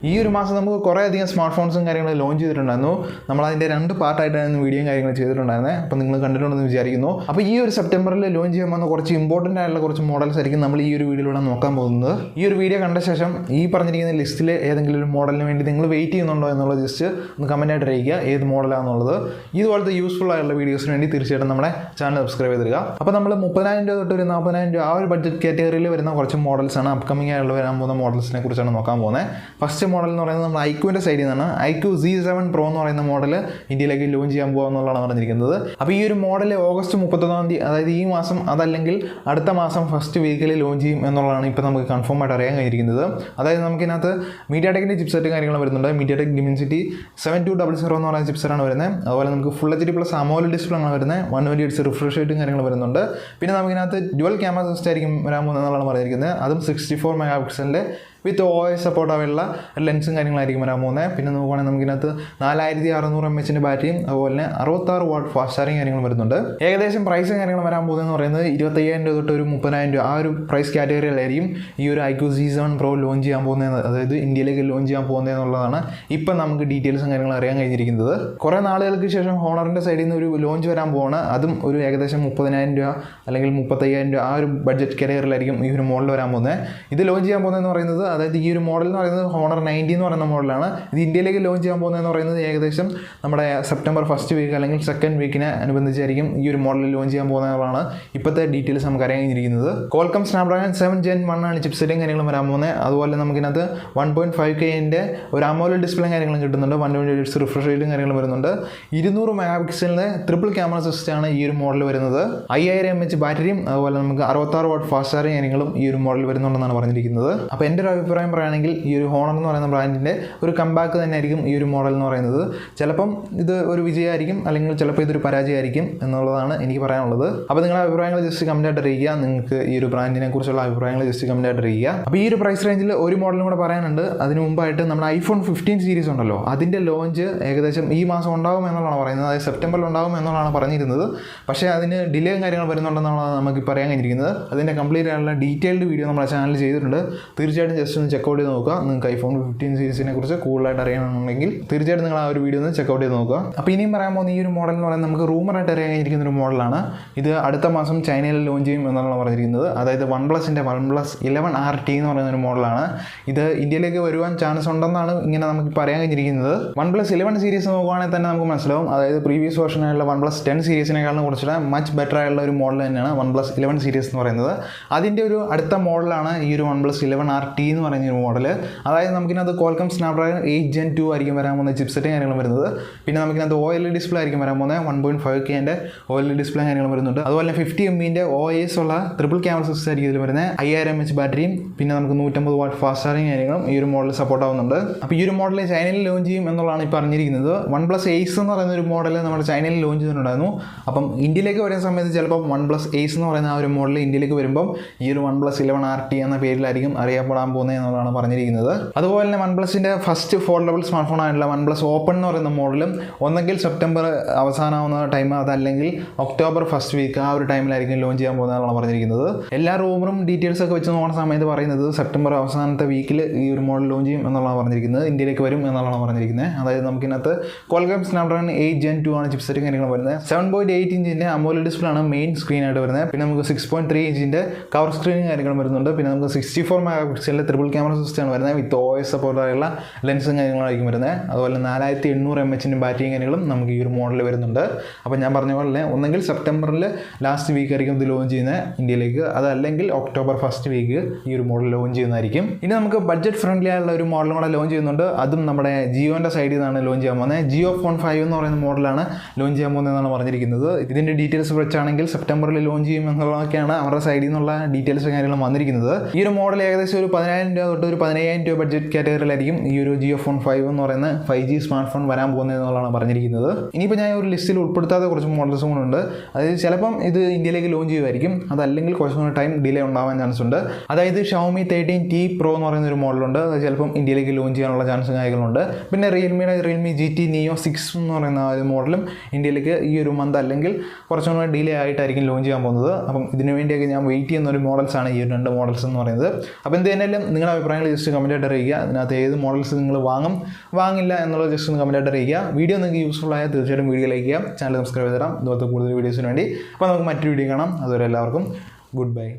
ഈ ഒരു മാസം നമുക്ക് കുറേ അധികം സ്മാർട്ട് ഫോൺസും കാര്യങ്ങളും ലോഞ്ച് ചെയ്തിട്ടുണ്ടായിരുന്നു. നമ്മളതിൻ്റെ 2 പാർട്ടായിട്ടായിരുന്നു വീഡിയോയും കാര്യങ്ങൾ ചെയ്തിട്ടുണ്ടായിരുന്നത്. അപ്പോൾ നിങ്ങൾ കണ്ടിട്ടുണ്ടെന്ന് വിചാരിക്കുന്നു. അപ്പോൾ ഈ ഒരു സെപ്റ്റംബറിൽ ലോഞ്ച് ചെയ്യാൻ വന്ന കുറച്ച് ഇമ്പോർട്ടൻ്റ് ആയിട്ടുള്ള കുറച്ച് മോഡൽസ് ആയിരിക്കും നമ്മൾ ഈ ഒരു വീഡിയോയിലൂടെ നോക്കാൻ പോകുന്നത്. ഈ ഒരു വീഡിയോ കണ്ട ശേഷം ഈ പറഞ്ഞിരിക്കുന്ന ലിസ്റ്റിൽ ഏതെങ്കിലും ഒരു മോഡലിന് വേണ്ടി നിങ്ങൾ വെയിറ്റ് ചെയ്യുന്നുണ്ടോ എന്നുള്ളത് ജസ്റ്റ് ഒന്ന് കമൻറ്റായിട്ട് അറിയിക്കുക, ഏത് മോഡലാണെന്നുള്ളത്. ഇതുപോലത്തെ യൂസ്ഫുൾ ആയിട്ടുള്ള വീഡിയോസിന് വേണ്ടി തീർച്ചയായിട്ടും നമ്മുടെ ചാനൽ സബ്സ്ക്രൈബ് ചെയ്തിരിക്കുക. അപ്പോൾ നമ്മൾ 30,000 രൂപ തൊട്ട് ഒരു 40,000 രൂപ ആ ഒരു ബഡ്ജറ്റ് കാറ്റഗറിയിൽ വരുന്ന കുറച്ച് മോഡൽസാണ്, അപ്കമിംഗ് ആയിട്ടുള്ള വരാൻ പോകുന്ന മോഡൽസിനെ കുറിച്ചാണ് നോക്കാൻ പോകുന്നത്. ഫസ്റ്റ് മോഡൽ എന്ന് പറയുന്നത് നമ്മൾ ഐക്യൂവിൻ്റെ സൈഡിൽ നിന്നാണ്. ഐക്യു Z7 Pro എന്ന് പറയുന്ന മോഡൽ ഇന്ത്യയിലേക്ക് ലോഞ്ച് ചെയ്യാൻ പോകുക എന്നുള്ളതാണ് പറഞ്ഞിരിക്കുന്നത്. അപ്പോൾ ഈ ഒരു മോഡൽ ഓഗസ്റ്റ് 31-ാം തീയതി, അതായത് ഈ മാസം അതല്ലെങ്കിൽ അടുത്ത മാസം ഫസ്റ്റ് വീക്കിൽ ലോഞ്ച് ചെയ്യും എന്നുള്ളതാണ് ഇപ്പോൾ നമുക്ക് കൺഫേം ആയിട്ട് അറിയാൻ കഴിഞ്ഞിരിക്കുന്നത്. അതായത് നമുക്കിതിനകത്ത് മീഡിയാടെക്കിൻ്റെ ചിപ്സെറ്റ് കാര്യങ്ങൾ വരുന്നുണ്ട്. മീഡിയാടെക് Dimensity 7200 എന്ന് പറയുന്ന ചിപ്സെറ്റാണ് വരുന്നത്. അതുപോലെ നമുക്ക് full HD plus AMOLED display ആണ് വരുന്നത്. 120 Hz റിഫ്രഷ് റേറ്റും കാര്യങ്ങൾ വരുന്നുണ്ട്. പിന്നെ നമുക്കിതിനകത്ത് ഡ്യുവൽ ക്യാമറ സിസ്റ്റം ആയിരിക്കും വരാൻ പോകുന്നത് എന്നുള്ളതാണ് പറഞ്ഞിരിക്കുന്നത്. അതും 64 മെഗാ വിത്ത് OIS സപ്പോർട്ടായുള്ള ലെൻസും കാര്യങ്ങളായിരിക്കും വരാൻ പോകുന്നത്. പിന്നെ നോക്കുകയാണെങ്കിൽ നമുക്കിനകത്ത് 4600 mAh ബാറ്ററിയും അതുപോലെ തന്നെ 66 വാട്ട് ഫാസ്റ്റ് ചാർജിങ് കാര്യങ്ങൾ വരുന്നുണ്ട്. ഏകദേശം പ്രൈസും കാര്യങ്ങൾ വരാൻ പോകുന്നതെന്ന് പറയുന്നത് 25,000 രൂപ തൊട്ട് ഒരു 30,000 രൂപ ആ ഒരു പ്രൈസ് കാറ്റഗറിയിലായിരിക്കും ഈ ഒരു ഐക്യു Z7 Pro ലോഞ്ച് ചെയ്യാൻ പോകുന്നത്, അതായത് ഇന്ത്യയിലേക്ക് ലോഞ്ച് ചെയ്യാൻ പോകുന്നത് എന്നുള്ളതാണ് ഇപ്പം നമുക്ക് ഡീറ്റെയിൽസും കാര്യങ്ങളും അറിയാൻ കഴിഞ്ഞിരിക്കുന്നത്. കുറേ നാളുകൾക്ക് ശേഷം ഹോണറിൻ്റെ സൈഡിൽ നിന്ന് ഒരു ലോഞ്ച് വരാൻ പോകുകയാണ്. അതും ഒരു ഏകദേശം 30,000 രൂപ അല്ലെങ്കിൽ 35,000 രൂപ ആ ഒരു ബഡ്ജറ്റ് കാറ്റഗറിയിലായിരിക്കും ഈ ഒരു മോഡൽ വരാൻ പോകുന്നത്. ഇത് ലോഞ്ച് ചെയ്യാൻ പോകുന്നതെന്ന് പറയുന്നത്, അതായത് ഈ ഒരു മോഡൽ എന്ന് പറയുന്നത് ഹോണർ 90 എന്ന് പറയുന്ന മോഡലാണ്. ഇത് ഇന്ത്യയിലേക്ക് ലോഞ്ച് ചെയ്യാൻ പോകുന്നതെന്ന് പറയുന്നത് ഏകദേശം നമ്മുടെ സെപ്റ്റംബർ ഫസ്റ്റ് വീക്ക് അല്ലെങ്കിൽ സെക്കൻഡ് വീക്കിനെ അനുബന്ധിച്ചായിരിക്കും ഈ ഒരു മോഡൽ ലോഞ്ച് ചെയ്യാൻ പോകുന്നതാണ് ഇപ്പോഴത്തെ ഡീറ്റെയിൽസ് നമുക്ക് അറിയാൻ കഴിഞ്ഞിരിക്കുന്നത്. Qualcomm Snapdragon 7 Gen 1 ആണ് ചിപ്സെറ്റും കാര്യങ്ങളും വരാൻ പോകുന്നത്. അതുപോലെ നമുക്കിനകത്ത് 1.5K ഒരു AMOLED ഡിസ്പ്ലേ കാര്യങ്ങളും കിട്ടുന്നുണ്ട്. 120 Hz റിഫ്രഷ് റേറ്റും കാര്യങ്ങളും വരുന്നുണ്ട്. 200 മെഗാ ട്രിപ്പിൾ ക്യാമറ സിസ്റ്റമാണ് ഈ ഒരു മോഡൽ വരുന്നത്. 5000 mAh ബാറ്ററിയും അതുപോലെ നമുക്ക് 66 വാട്ട് ഫാസ്റ്റ് ചാർജിങ് കാര്യങ്ങളും ഈ ഒരു മോഡൽ വരുന്നുണ്ടെന്നാണ് പറഞ്ഞിരിക്കുന്നത്. അപ്പോൾ എൻ്റെ ഒരു അഭിപ്രായം പറയുകയാണെങ്കിൽ ഈ ഒരു ഹോണർ എന്ന് പറയുന്ന ബ്രാൻഡിൻ്റെ ഒരു കംബാക്ക് തന്നെയായിരിക്കും ഈ ഒരു മോഡൽ എന്ന് പറയുന്നത്. ചിലപ്പം ഇത് ഒരു വിജയമായിരിക്കും, അല്ലെങ്കിൽ ചിലപ്പോൾ ഇതൊരു പരാജയമായിരിക്കും എന്നുള്ളതാണ് എനിക്ക് പറയാനുള്ളത്. അപ്പോൾ നിങ്ങളുടെ അഭിപ്രായങ്ങൾ ജസ്റ്റ് കമൻറ്റായിട്ട് അറിയിക്കുക. നിങ്ങൾക്ക് ഈ ഒരു ബ്രാൻഡിനെ കുറിച്ചുള്ള അഭിപ്രായങ്ങൾ ജസ്റ്റ് കമൻറ്റായിട്ട് അറിയിക്കുക. അപ്പോൾ ഈ ഒരു പ്രൈസ് റേഞ്ചിൽ ഒരു മോഡലും കൂടെ പറയാനുണ്ട്. അതിന് മുമ്പായിട്ട് നമ്മുടെ iPhone 15 സീരീസ് ഉണ്ടല്ലോ, അതിൻ്റെ ലോഞ്ച് ഏകദേശം ഈ മാസം ഉണ്ടാകും എന്നുള്ളതാണ് പറയുന്നത്. അതായത് സെപ്റ്റംബറിൽ ഉണ്ടാകും എന്നുള്ളതാണ് പറഞ്ഞിരുന്നത്. പക്ഷേ അതിന് ഡിലേയും കാര്യങ്ങൾ വരുന്നുണ്ടെന്നുള്ളതാണ് നമുക്ക് പറയാൻ കഴിഞ്ഞിരിക്കുന്നത്. അതിൻ്റെ കംപ്ലീറ്റ് ആയിട്ടുള്ള ഡീറ്റെയിൽഡ് വീഡിയോ നമ്മുടെ ചാനലിൽ ചെയ്തിട്ടുണ്ട്. തീർച്ചയായിട്ടും ജസ്റ്റ് ഒന്ന് ചെക്കൗട്ട് ചെയ്ത് നോക്കുക. നിങ്ങൾക്ക് iPhone 15 സീരീസിനെ കുറിച്ച് കൂടുതലായിട്ട് അറിയണമെന്നുണ്ടെങ്കിൽ തീർച്ചയായിട്ടും നിങ്ങൾ ആ ഒരു വീഡിയോ ഒന്ന് ചെക്കൗട്ട് ചെയ്ത് നോക്കുക. അപ്പോൾ ഇനിയും പറയാൻ പോകുന്ന ഈ ഒരു മോഡൽ എന്ന് പറയുന്നത് നമുക്ക് റൂമറായിട്ട് അറിയാൻ കഴിഞ്ഞിരിക്കുന്ന ഒരു മോഡലാണ്. ഇത് അടുത്ത മാസം ചൈനയിൽ ലോഞ്ച് ചെയ്യും എന്നാണ് പറഞ്ഞിരിക്കുന്നത്. അതായത് OnePlus 11 RT എന്ന് പറയുന്ന ഒരു മോഡലാണ്. ഇത് ഇന്ത്യയിലേക്ക് വരുവാൻ ചാൻസ് ഉണ്ടെന്നാണ് ഇങ്ങനെ നമുക്ക് പറയാൻ കഴിഞ്ഞിരിക്കുന്നത്. OnePlus 11 സീരീസ് നോക്കുകയാണെങ്കിൽ തന്നെ നമുക്ക് മനസ്സിലാവും. അതായത് പ്രീവിയസ് വേർഷനായുള്ള OnePlus 10 സീരീസിനേക്കാളും കുറച്ചുകൂടെ മച്ച് ബെറ്റർ ആയിട്ടുള്ള ഒരു മോഡൽ തന്നെയാണ് OnePlus 11 സീരീസ് എന്ന് പറയുന്നത്. അതിൻ്റെ ഒരു അടുത്ത മോഡലാണ് ഈ ഒരു OnePlus 11 RT എന്ന് പറയുന്ന ഒരു മോഡൽ. അതായത് നമുക്കിനകത്ത് Qualcomm Snapdragon 8 Gen 2 ആയിരിക്കും വരാൻ പോകുന്ന ചിപ്സെറ്റും കാര്യങ്ങളും വരുന്നത്. പിന്നെ നമുക്കിനകത്ത് OLED ഡിസ്പ്ലേ ആയിരിക്കും വരാൻ പോകുന്നത്. 1.5K OLED ഡിസ്പ്ലേ കാര്യങ്ങളും വരുന്നുണ്ട്. അതുപോലെ 50 MB OIS ഉള്ള ട്രിപ്പിൾ ക്യാമറ സിസ്റ്റം ആയിരിക്കും ഇതിൽ വരുന്നത്. 5000 mAh ബാറ്ററിയും പിന്നെ നമുക്ക് 150 വാട്ട് ഫാസ്റ്റ് ചാർജിങ് കാര്യങ്ങളും ഈ ഒരു മോഡൽ സപ്പോർട്ട് ആവുന്നുണ്ട്. അപ്പോൾ ഈ ഒരു മോഡൽ ചൈനയിൽ ലോഞ്ച് ചെയ്യും എന്നുള്ളതാണ് ഇപ്പോൾ അറിഞ്ഞിരിക്കുന്നത്. OnePlus Ace എന്ന് പറയുന്ന ഒരു മോഡൽ നമ്മുടെ ചൈനയിൽ ലോഞ്ച് ചെയ്തിട്ടുണ്ടായിരുന്നു. അപ്പം ഇന്ത്യയിലേക്ക് വരുന്ന സമയത്ത് ചിലപ്പോൾ OnePlus Ace എന്ന് പറയുന്ന ആ ഒരു മോഡൽ ഇന്ത്യയിലേക്ക് വരുമ്പം ഈ ഒരു OnePlus 11 RT എന്ന പേരിലായിരിക്കും അറിയപ്പെടാൻ പോകുന്നത് എന്നുള്ളതാണ് പറഞ്ഞിരിക്കുന്നത്. അതുപോലെ തന്നെ OnePlusൻ്റെ ഫസ്റ്റ് ഫോൾഡബിൾ സ്മാർട്ട് ഫോൺ ആയിട്ടുള്ള OnePlus Open എന്ന് പറയുന്ന മോഡലും ഒന്നെങ്കിൽ സെപ്റ്റംബർ അവസാനമാവുന്ന ടൈം, അതല്ലെങ്കിൽ ഒക്ടോബർ ഫസ്റ്റ് വീക്ക് ആ ഒരു ടൈമിലായിരിക്കും ലോഞ്ച് ചെയ്യാൻ പോകുന്നതാണ് പറഞ്ഞിരിക്കുന്നത്. എല്ലാ റൂമറും ഡീറ്റെയിൽസ് ഒക്കെ വെച്ച് നോക്കുന്ന സമയത്ത് പറയുന്നത് സെപ്റ്റംബർ അവസാനത്തെ വീക്കിൽ ഈ ഒരു മോഡൽ ലോഞ്ച് ചെയ്യും എന്നുള്ളതാണ് പറഞ്ഞിരിക്കുന്നത്. ഇന്ത്യയിലേക്ക് വരും എന്നുള്ളതാണ് പറഞ്ഞിരിക്കുന്നത്. അതായത് നമുക്കിനകത്ത് Qualcomm Snapdragon 8 Gen 2 ആണ് ചിപ്സെറ്റും കാര്യങ്ങളും വരുന്നത്. 7.8 ഇഞ്ചിൻ്റെ AMOLED ഡിസ്പ്ലേ ആണ് മെയിൻ സ്ക്രീനായിട്ട് വരുന്നത്. പിന്നെ നമുക്ക് 6.3 ഇഞ്ചിൻ്റെ കവർ സ്ക്രീനും കാര്യങ്ങളും വരുന്നുണ്ട്. പിന്നെ നമുക്ക് 64 മെഗാ ട്രിപ്പിൾ ക്യാമറ സിസ്റ്റമാണ് വരുന്നത്. വിത്ത് OIS സപ്പോർട്ടായുള്ള ലെൻസും കാര്യങ്ങളായിരിക്കും വരുന്നത്. അതുപോലെ 4800 mAh ബാറ്ററിയും കാര്യങ്ങളും നമുക്ക് ഈ ഒരു മോഡൽ വരുന്നുണ്ട്. അപ്പോൾ ഞാൻ പറഞ്ഞ പോലെ ഒന്നെങ്കിൽ സെപ്റ്റംബറിൽ ലാസ്റ്റ് വീക്ക് ആയിരിക്കും ഇത് ലോഞ്ച് ചെയ്യുന്നത് ഇന്ത്യയിലേക്ക്, അതല്ലെങ്കിൽ ഒക്ടോബർ ഫസ്റ്റ് വീക്ക് ഈ ഒരു മോഡൽ ലോഞ്ച് ചെയ്യുന്നതായിരിക്കും. ഇനി നമുക്ക് ബഡ്ജറ്റ് ഫ്രണ്ട്ലി ആയുള്ള ഒരു മോഡലും കൂടെ ലോഞ്ച് ചെയ്യുന്നുണ്ട്. അതും നമ്മുടെ ജിയോൻ്റെ സൈഡിൽ നിന്നാണ് ലോഞ്ച് ചെയ്യാൻ പോകുന്നത്. ജിയോ ഫോൺ 5 എന്ന് പറയുന്ന മോഡലാണ് ലോഞ്ച് ചെയ്യാൻ പോകുന്നതെന്നാണ് പറഞ്ഞിരിക്കുന്നത്. ഇതിൻ്റെ ഡീറ്റെയിൽസ് വെച്ചാണെങ്കിൽ സെപ്റ്റംബറിൽ ലോഞ്ച് ചെയ്യും എന്നുള്ളതൊക്കെയാണ് അവരുടെ സൈഡിൽ നിന്നുള്ള ഡീറ്റെയിൽസും കാര്യങ്ങളും വന്നിരിക്കുന്നത്. ഈ ഒരു മോഡൽ ഏകദേശം ഒരു 10,000 രൂപ തൊട്ട് ഒരു 15,000 രൂപ ബഡ്ജറ്റ് കാറ്റഗറിയിലായിരിക്കും ഈ ഒരു ജിയോ ഫോൺ 5 എന്ന് പറയുന്ന 5G സ്മാർട്ട് ഫോൺ വരാൻ പോകുന്നത് എന്നുള്ളതാണ് പറഞ്ഞിരിക്കുന്നത്. ഇനിയിപ്പോൾ ഞാൻ ഒരു ലിസ്റ്റിൽ ഉൾപ്പെടുത്താത്ത കുറച്ച് മോഡൽസും കൂടെ ഉണ്ട്. അതായത് ചിലപ്പം ഇത് ഇന്ത്യയിലേക്ക് ലോഞ്ച് ചെയ്യുമായിരിക്കും, അതല്ലെങ്കിൽ കുറച്ചും കൂടെ ടൈം ഡിലേ ഉണ്ടാവാൻ ചാൻസ് ഉണ്ട്. അതായത് Xiaomi 13T Pro എന്ന് പറയുന്ന ഒരു മോഡലുണ്ട്. അത് ചിലപ്പം ഇന്ത്യയിലേക്ക് ലോഞ്ച് ചെയ്യാനുള്ള ചാൻസും കാര്യങ്ങളുണ്ട്. പിന്നെ റിയൽമി GT Neo 6 എന്ന് പറയുന്ന ഒരു മോഡലും ഇന്ത്യയിലേക്ക് ഈ ഒരു മന്ത് അല്ലെങ്കിൽ കുറച്ചും കൂടെ ഡിലേ ആയിട്ടായിരിക്കും ലോഞ്ച് ചെയ്യാൻ പോകുന്നത്. അപ്പം ഇതിനു വേണ്ടിയൊക്കെ ഞാൻ വെയിറ്റ് ചെയ്യുന്ന ഒരു മോഡൽസാണ് ഈ രണ്ട് മോഡൽസ് എന്ന് പറയുന്നത്. അപ്പോൾ എന്ത് തന്നെയാലും നിങ്ങളുടെ അഭിപ്രായങ്ങൾ ജസ്റ്റ് കമൻറ്റായിട്ട് അറിയിക്കുക. അതിനകത്ത് ഏത് മോഡൽസ് നിങ്ങൾ വാങ്ങില്ല എന്നുള്ളത് ജസ്റ്റ് ഒന്ന് കമൻറ്റായിട്ട് അറിയിക്കുക. വീഡിയോ നിങ്ങൾക്ക് യൂസ്ഫുൾ ആയാൽ തീർച്ചയായിട്ടും വീഡിയോ ലൈക്ക് ചെയ്യാം, ചാനൽ സബ്സ്ക്രൈബ് ചെയ്ത് തരാം ഇതുപോലത്തെ കൂടുതൽ വീഡിയോസിന് വേണ്ടി. അപ്പോൾ നമുക്ക് മറ്റൊരു വീഡിയോ കാണാം. അതുവരെ എല്ലാവർക്കും ഗുഡ് ബൈ.